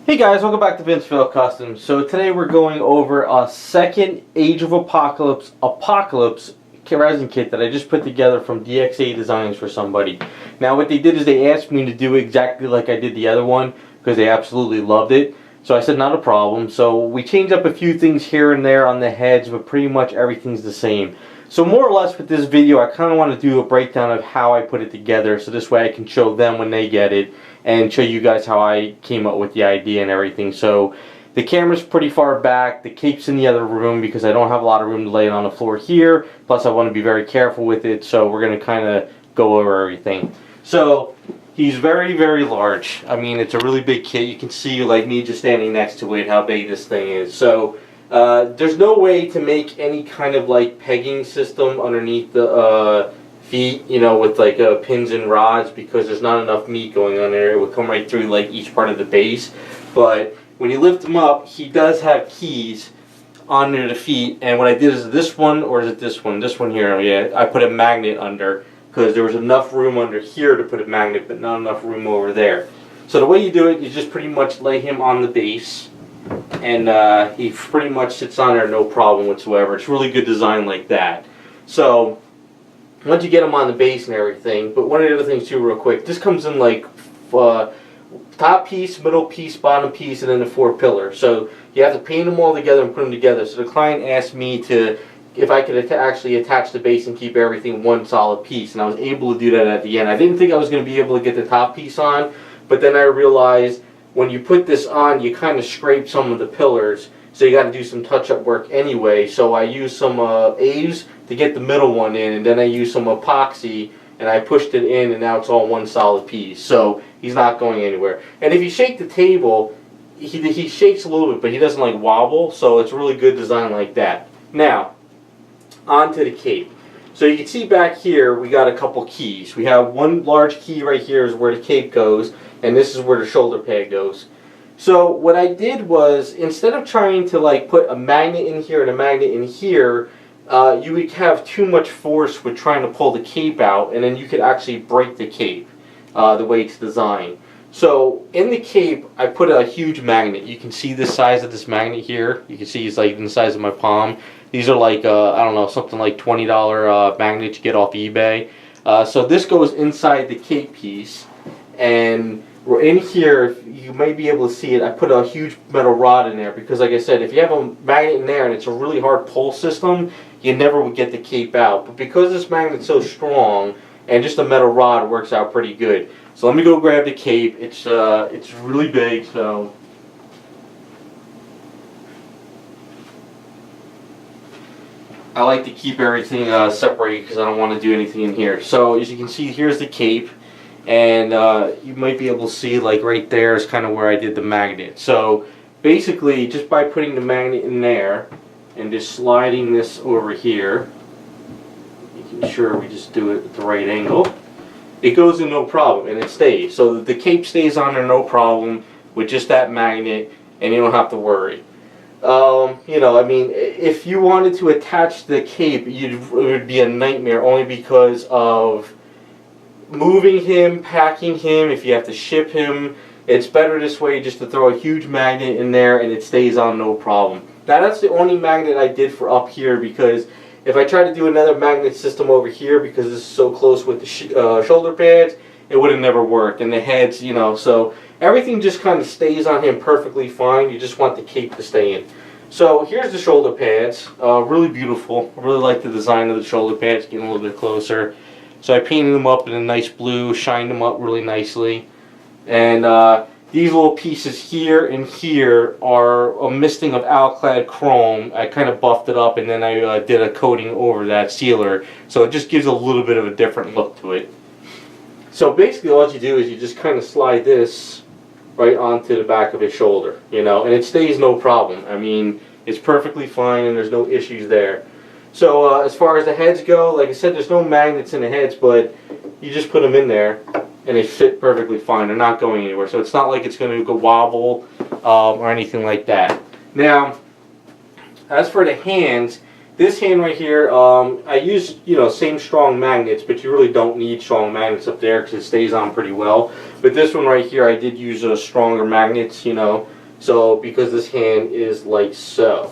Hey guys, welcome back to Vinceville Customs. So today we're going over a second Age of Apocalypse Resin Kit that I just put together from DXA Designs for somebody. Now what they did is they asked me to do exactly like I did the other one because they absolutely loved it. So I said not a problem. So we changed up a few things here and there on the heads, but pretty much everything's the same. So more or less with this video, I kind of want to do a breakdown of how I put it together, so this way I can show them when they get it and show you guys how I came up with the idea and everything. So the camera's pretty far back, the cape's in the other room because I don't have a lot of room to lay it on the floor here, plus I want to be very careful with it, so we're going to kind of go over everything. So he's very, very large. I mean, it's a really big kit. You can see, like me just standing next to it, how big this thing is. So there's no way to make any kind of like pegging system underneath the feet, you know, with like pins and rods, because there's not enough meat going on there. It would come right through like each part of the base. But when you lift him up, he does have keys under the feet, and what I did is this one, or is it this one? This one here, yeah, I put a magnet under because there was enough room under here to put a magnet, but not enough room over there. So the way you do it, you just pretty much lay him on the base, and he pretty much sits on there no problem whatsoever. It's really good design like that. So once you get him on the base and everything, but one of the other things too real quick, this comes in like top piece, middle piece, bottom piece, and then the 4 pillars. So you have to paint them all together and put them together. So the client asked me if I could actually attach the base and keep everything one solid piece, and I was able to do that at the end. I didn't think I was going to be able to get the top piece on, but then I realized when you put this on, you kind of scrape some of the pillars, so you got to do some touch-up work anyway. So I used some A's to get the middle one in, and then I used some epoxy, and I pushed it in, and now it's all one solid piece. So he's not going anywhere. And if you shake the table, he shakes a little bit, but he doesn't like wobble, so it's a really good design like that. Now, onto the cape. So you can see back here, we got a couple keys. We have one large key right here is where the cape goes, and this is where the shoulder pad goes. So what I did was, instead of trying to like put a magnet in here and a magnet in here, you would have too much force with trying to pull the cape out, and then you could actually break the cape the way it's designed. So in the cape, I put a huge magnet. You can see the size of this magnet here. You can see it's like the size of my palm. These are like, I don't know, something like $20 magnets you get off eBay. So this goes inside the cape piece, and we're in here, you may be able to see it, I put a huge metal rod in there because, like I said, if you have a magnet in there and it's a really hard pull system, you never would get the cape out. But because this magnet's so strong and just a metal rod works out pretty good. So let me go grab the cape. It's really big, so I like to keep everything separated because I don't want to do anything in here. So as you can see, here's the cape, and you might be able to see like right there is kind of where I did the magnet. So basically, just by putting the magnet in there and just sliding this over here, making sure we just do it at the right angle, it goes in no problem and it stays. So the cape stays on there no problem with just that magnet, and you don't have to worry. You know, I mean, if you wanted to attach the cape, it would be a nightmare, only because of moving him, packing him, if you have to ship him. It's better this way, just to throw a huge magnet in there and it stays on no problem. Now that's the only magnet I did for up here, because if I try to do another magnet system over here, because this is so close with the shoulder pads, it would have never worked. And the heads, you know, so everything just kind of stays on him perfectly fine. You just want the cape to stay in. So here's the shoulder pads, really beautiful. I really like the design of the shoulder pads, getting a little bit closer. So I painted them up in a nice blue, shined them up really nicely. And these little pieces here and here are a misting of Alclad Chrome. I kind of buffed it up, and then I did a coating over that sealer. So it just gives a little bit of a different look to it. So basically all you do is you just kind of slide this right onto the back of his shoulder, you know, and it stays no problem. I mean, it's perfectly fine and there's no issues there. So as far as the heads go, like I said, there's no magnets in the heads, but you just put them in there and they fit perfectly fine. They're not going anywhere. So it's not like it's going to go wobble or anything like that. Now, as for the hands, this hand right here, I use, you know, same strong magnets, but you really don't need strong magnets up there because it stays on pretty well. But this one right here, I did use stronger magnets, you know, So because this hand is like so.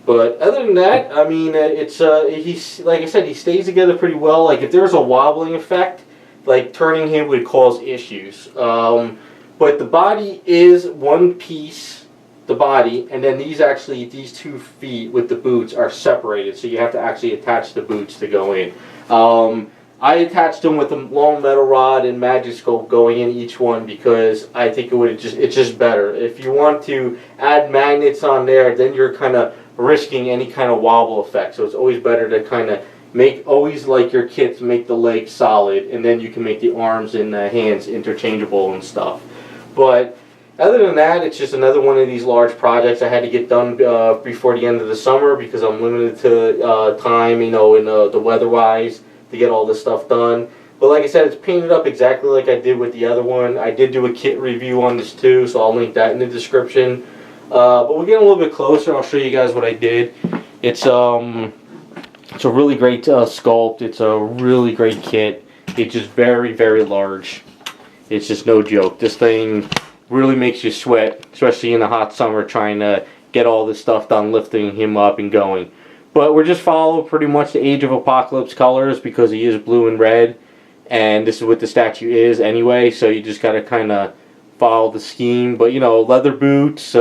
But other than that, I mean, he's like I said, he stays together pretty well. Like if there's a wobbling effect, like turning him would cause issues. But the body is one piece, the body, and then these 2 feet with the boots are separated. So you have to actually attach the boots to go in. I attached them with a long metal rod and magic scope going in each one because I think it's just better. If you want to add magnets on there, then you're kind of risking any kind of wobble effect. So it's always better to kind of always like your kits, make the legs solid, and then you can make the arms and the hands interchangeable and stuff. But other than that, it's just another one of these large projects I had to get done before the end of the summer because I'm limited to time, in the weather-wise, to get all this stuff done. But like I said, it's painted up exactly like I did with the other one. I did do a kit review on this too, so I'll link that in the description. But we'll get a little bit closer. I'll show you guys what I did. It's a really great sculpt. It's a really great kit. It's just very, very large. It's just no joke. This thing really makes you sweat, especially in the hot summer, trying to get all this stuff done, lifting him up and going. But we're just following pretty much the Age of Apocalypse colors because he is blue and red, and this is what the statue is anyway. So you just gotta kind of follow the scheme. But leather boots.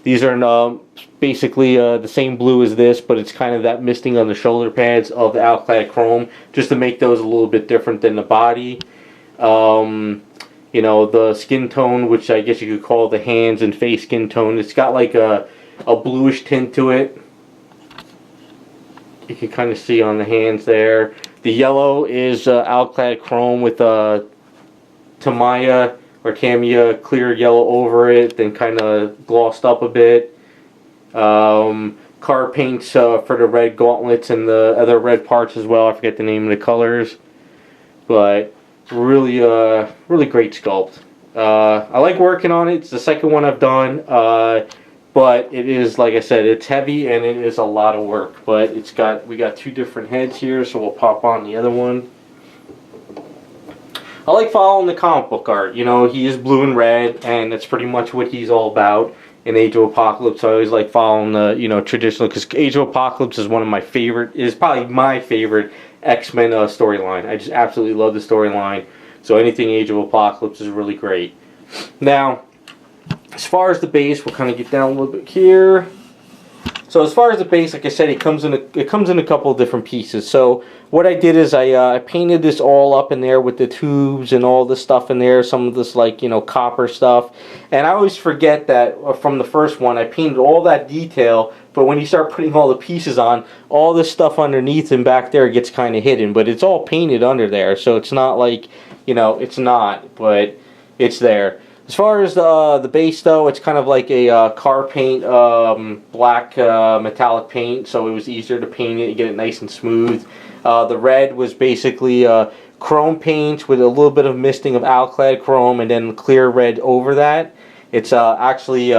These are basically the same blue as this, but it's kind of that misting on the shoulder pads of the Alclad Chrome, just to make those a little bit different than the body. The skin tone, which I guess you could call the hands and face skin tone. It's got like a bluish tint to it. You can kind of see on the hands there. The yellow is Alclad Chrome with Tamiya or Tamiya clear yellow over it, then kind of glossed up a bit. Car paints for the red gauntlets and the other red parts as well. I forget the name of the colors, but really, really great sculpt. I like working on it. It's the second one I've done. But it is, like I said, it's heavy and it is a lot of work. But we got 2 different heads here, so we'll pop on the other one. I like following the comic book art. He is blue and red, and that's pretty much what he's all about in Age of Apocalypse. I always like following the, traditional, because Age of Apocalypse is probably my favorite X-Men storyline. I just absolutely love the storyline. So anything Age of Apocalypse is really great. Now, as far as the base, we'll kind of get down a little bit here. So as far as the base, like I said, it comes in a couple of different pieces. So what I did is I painted this all up in there with the tubes and all this stuff in there, some of this copper stuff. And I always forget that from the first one, I painted all that detail, but when you start putting all the pieces on, all this stuff underneath and back there gets kind of hidden. But it's all painted under there, so it's not like, it's not, but it's there. As far as the base, though, it's kind of like a car paint, black metallic paint, so it was easier to paint it and get it nice and smooth. The red was basically chrome paint with a little bit of misting of Alclad Chrome and then clear red over that. It's actually,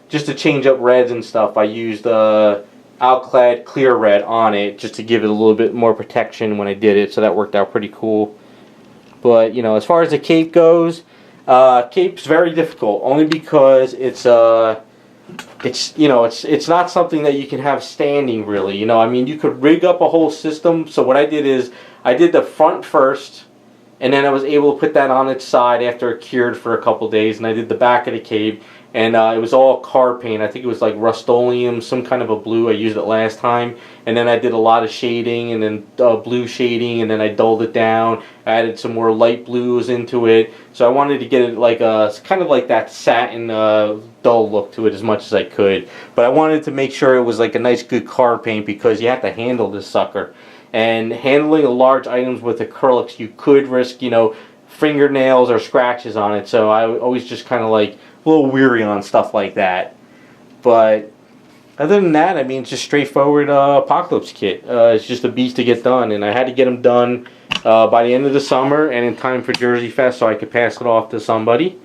just to change up reds and stuff, I used Alclad clear red on it just to give it a little bit more protection when I did it, so that worked out pretty cool. But, as far as the cape goes, cape's very difficult, only because it's not something that you can have standing really. You could rig up a whole system. So what I did is I did the front first, and then I was able to put that on its side after it cured for a couple days, and I did the back of the cape, and it was all car paint. I think it was like Rust-Oleum, some kind of a blue. I used it last time, and then I did a lot of shading, and then blue shading, and then I dulled it down. I added some more light blues into it. So I wanted to get it like kind of like that satin dull look to it as much as I could. But I wanted to make sure it was like a nice good car paint because you have to handle this sucker. And handling large items with acrylics, you could risk, fingernails or scratches on it. So I always just kind of like a little weary on stuff like that. But other than that, I mean, it's just straightforward Apocalypse Kit. It's just a beast to get done, and I had to get them done by the end of the summer and in time for Jersey Fest so I could pass it off to somebody.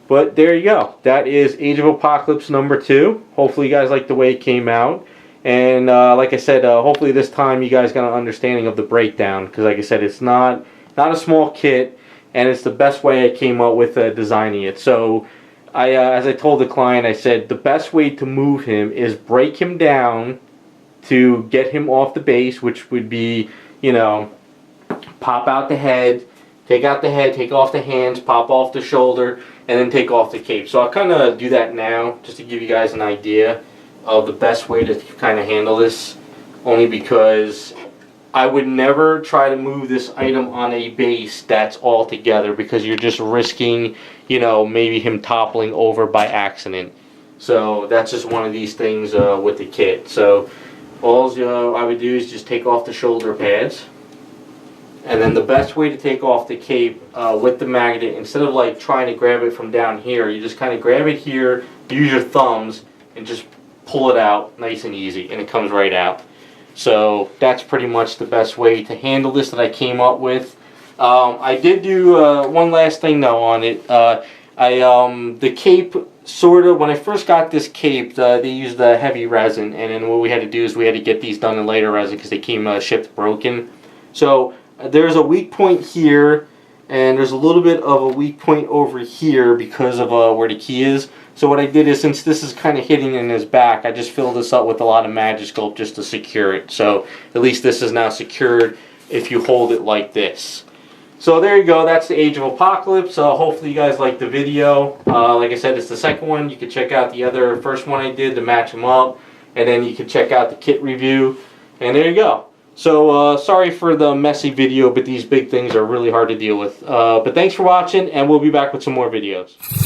But there you go. That is Age of Apocalypse number 2. Hopefully you guys like the way it came out. And like I said, hopefully this time you guys got an understanding of the breakdown. Because like I said, it's not a small kit, and it's the best way I came up with designing it. So as I told the client, I said the best way to move him is break him down to get him off the base, which would be, you know, pop out the head, take out the head, take off the hands, pop off the shoulder, and then take off the cape. So I'll kind of do that now just to give you guys an idea of the best way to kind of handle this, only because I would never try to move this item on a base that's all together, because you're just risking, you know, maybe him toppling over by accident. So that's just one of these things with the kit. So all I would do is just take off the shoulder pads, and then the best way to take off the cape with the magnet, instead of like trying to grab it from down here, you just kind of grab it here, use your thumbs, and just pull it out nice and easy, and it comes right out. So that's pretty much the best way to handle this that I came up with. I did do one last thing though on it. The cape, sort of, when I first got this cape, they used the heavy resin, and then what we had to do is we had to get these done in lighter resin because they came shipped broken. So there's a weak point here, and there's a little bit of a weak point over here because of where the key is. So what I did is, since this is kind of hitting in his back, I just filled this up with a lot of Magiscope just to secure it. So at least this is now secured if you hold it like this. So there you go, that's the Age of Apocalypse. Hopefully you guys liked the video. Like I said, it's the second one. You can check out the other first one I did to match them up, and then you can check out the kit review, and there you go. So sorry for the messy video, but these big things are really hard to deal with. But thanks for watching, and we'll be back with some more videos.